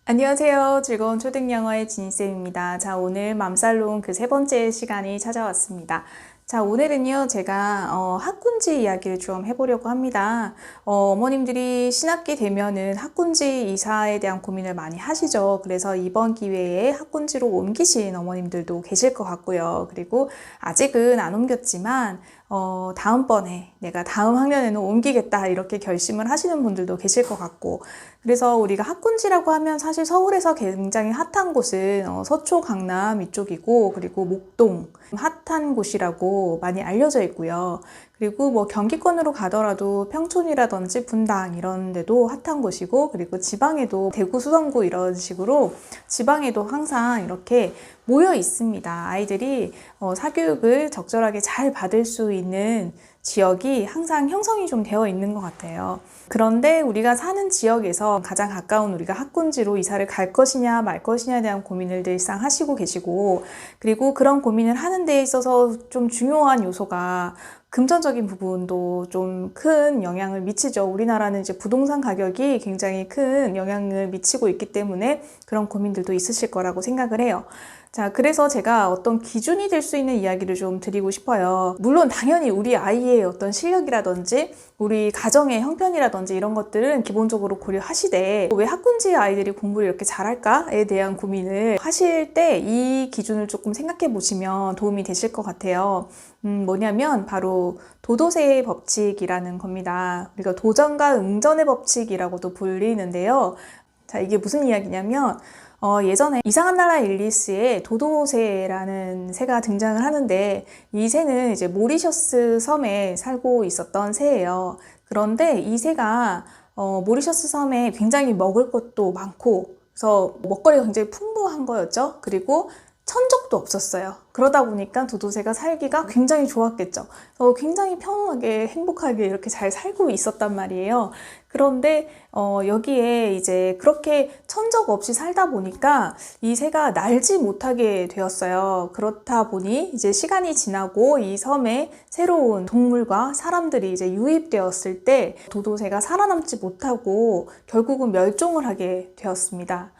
안녕하세요. 즐거운 초등영어의 진희쌤입니다. 자, 오늘 맘살롱 그 세 번째 시간이 찾아왔습니다. 자, 오늘은요, 제가 학군지 이야기를 좀 해보려고 합니다. 어머님들이 신학기 되면은 학군지 이사에 대한 고민을 많이 하시죠. 그래서 이번 기회에 학군지로 옮기신 어머님들도 계실 것 같고요. 그리고 아직은 안 옮겼지만 다음번에 내가 다음 학년에는 옮기겠다 이렇게 결심을 하시는 분들도 계실 것 같고, 그래서 우리가 학군지라고 하면 사실 서울에서 굉장히 핫한 곳은 서초, 강남 이쪽이고, 그리고 목동 핫한 곳이라고 많이 알려져 있고요. 그리고 뭐 경기권으로 가더라도 평촌이라든지 분당 이런 데도 핫한 곳이고, 그리고 지방에도 대구, 수성구 이런 식으로 지방에도 항상 이렇게 모여 있습니다. 아이들이 사교육을 적절하게 잘 받을 수 있는 지역이 항상 형성이 좀 되어 있는 것 같아요. 그런데 우리가 사는 지역에서 가장 가까운 우리가 학군지로 이사를 갈 것이냐 말 것이냐에 대한 고민을 늘상 하시고 계시고, 그리고 그런 고민을 하는 데 있어서 좀 중요한 요소가 금전적인 부분도 좀 큰 영향을 미치죠. 우리나라는 이제 부동산 가격이 굉장히 큰 영향을 미치고 있기 때문에 그런 고민들도 있으실 거라고 생각을 해요. 자, 그래서 제가 어떤 기준이 될 수 있는 이야기를 좀 드리고 싶어요. 물론 당연히 우리 아이의 어떤 실력이라든지 우리 가정의 형편이라든지 이런 것들은 기본적으로 고려하시되, 왜 학군지 아이들이 공부를 이렇게 잘할까에 대한 고민을 하실 때 이 기준을 조금 생각해 보시면 도움이 되실 것 같아요. 뭐냐면 바로 도도새의 법칙이라는 겁니다. 우리가 도전과 응전의 법칙이라고도 불리는데요. 자, 이게 무슨 이야기냐면 예전에 이상한 나라 앨리스에 도도새라는 새가 등장을 하는데, 이 새는 이제 모리셔스 섬에 살고 있었던 새예요. 그런데 이 새가 모리셔스 섬에 굉장히 먹을 것도 많고, 그래서 먹거리가 굉장히 풍부한 거였죠. 그리고 천적도 없었어요. 그러다 보니까 도도새가 살기가 굉장히 좋았겠죠. 굉장히 편안하게 행복하게 이렇게 잘 살고 있었단 말이에요. 그런데 여기에 이제 그렇게 천적 없이 살다 보니까 이 새가 날지 못하게 되었어요. 그렇다 보니 이제 시간이 지나고 이 섬에 새로운 동물과 사람들이 이제 유입되었을 때 도도새가 살아남지 못하고 결국은 멸종을 하게 되었습니다.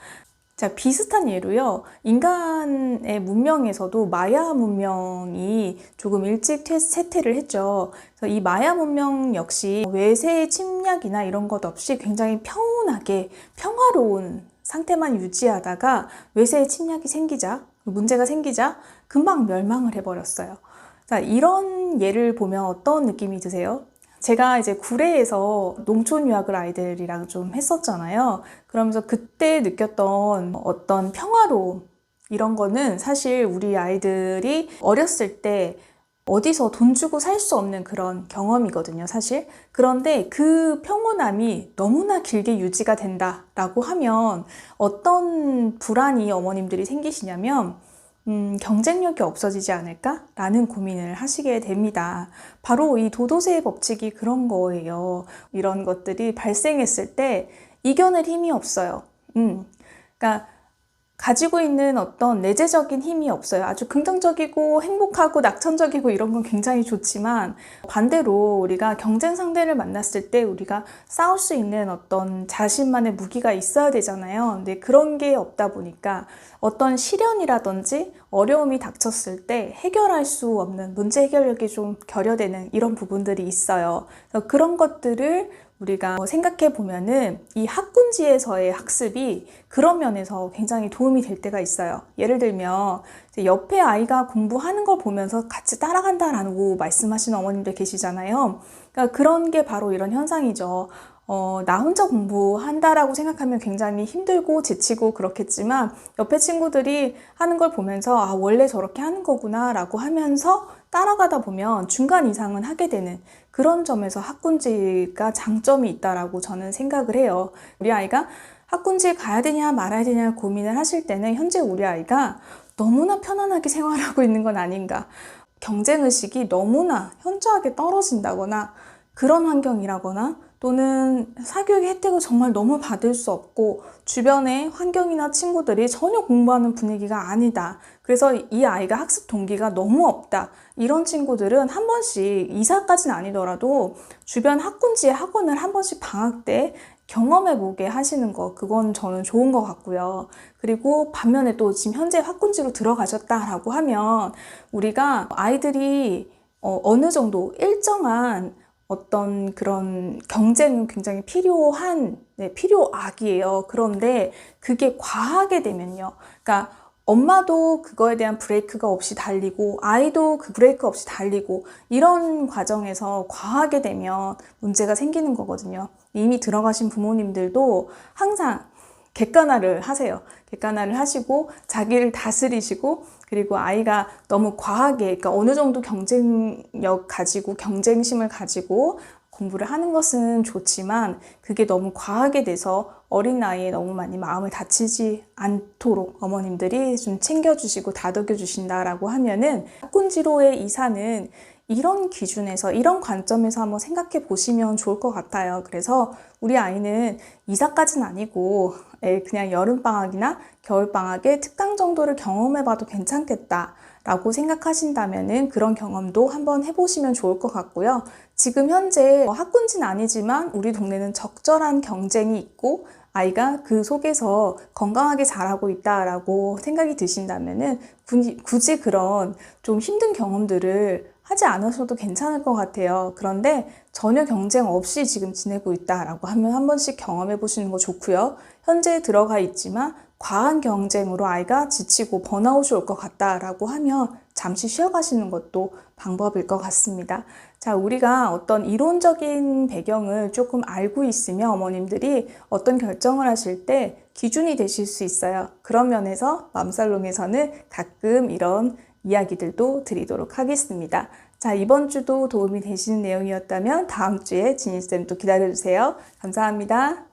자, 비슷한 예로요. 인간의 문명에서도 마야 문명이 조금 일찍 쇠퇴를 했죠. 그래서 이 마야 문명 역시 외세의 침략이나 이런 것 없이 굉장히 평온하게 평화로운 상태만 유지하다가 외세의 침략이 생기자, 문제가 생기자 금방 멸망을 해버렸어요. 자, 이런 예를 보면 어떤 느낌이 드세요? 제가 이제 구례에서 농촌 유학을 아이들이랑 좀 했었잖아요. 그러면서 그때 느꼈던 어떤 평화로움, 이런 거는 사실 우리 아이들이 어렸을 때 어디서 돈 주고 살 수 없는 그런 경험이거든요, 사실. 그런데 그 평온함이 너무나 길게 유지가 된다라고 하면 어떤 불안이 어머님들이 생기시냐면, 경쟁력이 없어지지 않을까라는 고민을 하시게 됩니다. 바로 이 도도새의 법칙이 그런 거예요. 이런 것들이 발생했을 때 이겨낼 힘이 없어요. 그러니까 가지고 있는 어떤 내재적인 힘이 없어요. 아주 긍정적이고 행복하고 낙천적이고 이런 건 굉장히 좋지만, 반대로 우리가 경쟁 상대를 만났을 때 우리가 싸울 수 있는 어떤 자신만의 무기가 있어야 되잖아요. 근데 그런 게 없다 보니까 어떤 시련이라든지 어려움이 닥쳤을 때 해결할 수 없는, 문제 해결력이 좀 결여되는 이런 부분들이 있어요. 그래서 그런 것들을 우리가 생각해 보면은 이 학군지에서의 학습이 그런 면에서 굉장히 도움이 될 때가 있어요. 예를 들면 옆에 아이가 공부하는 걸 보면서 같이 따라간다라고 말씀하시는 어머님들 계시잖아요. 그러니까 그런 게 바로 이런 현상이죠. 나 혼자 공부한다라고 생각하면 굉장히 힘들고 지치고 그렇겠지만, 옆에 친구들이 하는 걸 보면서 아, 원래 저렇게 하는 거구나 라고 하면서 따라가다 보면 중간 이상은 하게 되는 그런 점에서 학군지가 장점이 있다라고 저는 생각을 해요. 우리 아이가 학군지에 가야 되냐 말아야 되냐 고민을 하실 때는 현재 우리 아이가 너무나 편안하게 생활하고 있는 건 아닌가, 경쟁의식이 너무나 현저하게 떨어진다거나 그런 환경이라거나, 또는 사교육의 혜택을 정말 너무 받을 수 없고 주변의 환경이나 친구들이 전혀 공부하는 분위기가 아니다, 그래서 이 아이가 학습 동기가 너무 없다, 이런 친구들은 한 번씩, 이사까지는 아니더라도 주변 학군지의 학원을 한 번씩 방학 때 경험해보게 하시는 거, 그건 저는 좋은 것 같고요. 그리고 반면에 또 지금 현재 학군지로 들어가셨다라고 하면 우리가 아이들이 어느 정도 일정한 어떤 그런 경쟁은 굉장히 필요한, 필요악이에요. 그런데 그게 과하게 되면요. 그러니까 엄마도 그거에 대한 브레이크가 없이 달리고 아이도 그 브레이크 없이 달리고 이런 과정에서 과하게 되면 문제가 생기는 거거든요. 이미 들어가신 부모님들도 항상 객관화를 하세요. 객관화를 하시고 자기를 다스리시고 그리고 아이가 너무 과하게 그러니까 어느 정도 경쟁력 가지고 경쟁심을 가지고 공부를 하는 것은 좋지만 그게 너무 과하게 돼서 어린 나이에 너무 많이 마음을 다치지 않도록 어머님들이 좀 챙겨주시고 다독여 주신다라고 하면은 학군지로의 이사는 이런 기준에서 이런 관점에서 한번 생각해 보시면 좋을 것 같아요. 그래서 우리 아이는 이사까지는 아니고 그냥 여름방학이나 겨울방학에 특강 정도를 경험해 봐도 괜찮겠다 라고 생각하신다면은 그런 경험도 한번 해보시면 좋을 것 같고요. 지금 현재 학군지는 아니지만 우리 동네는 적절한 경쟁이 있고 아이가 그 속에서 건강하게 자라고 있다라고 생각이 드신다면은 굳이 그런 좀 힘든 경험들을 하지 않으셔도 괜찮을 것 같아요. 그런데 전혀 경쟁 없이 지금 지내고 있다라고 하면 한 번씩 경험해 보시는 거 좋고요. 현재 들어가 있지만 과한 경쟁으로 아이가 지치고 번아웃이 올 것 같다라고 하면 잠시 쉬어가시는 것도 방법일 것 같습니다. 자, 우리가 어떤 이론적인 배경을 조금 알고 있으면 어머님들이 어떤 결정을 하실 때 기준이 되실 수 있어요. 그런 면에서 맘살롱에서는 가끔 이런 이야기들도 드리도록 하겠습니다. 자, 이번 주도 도움이 되시는 내용이었다면 다음 주에 지니쌤 또 기다려주세요. 감사합니다.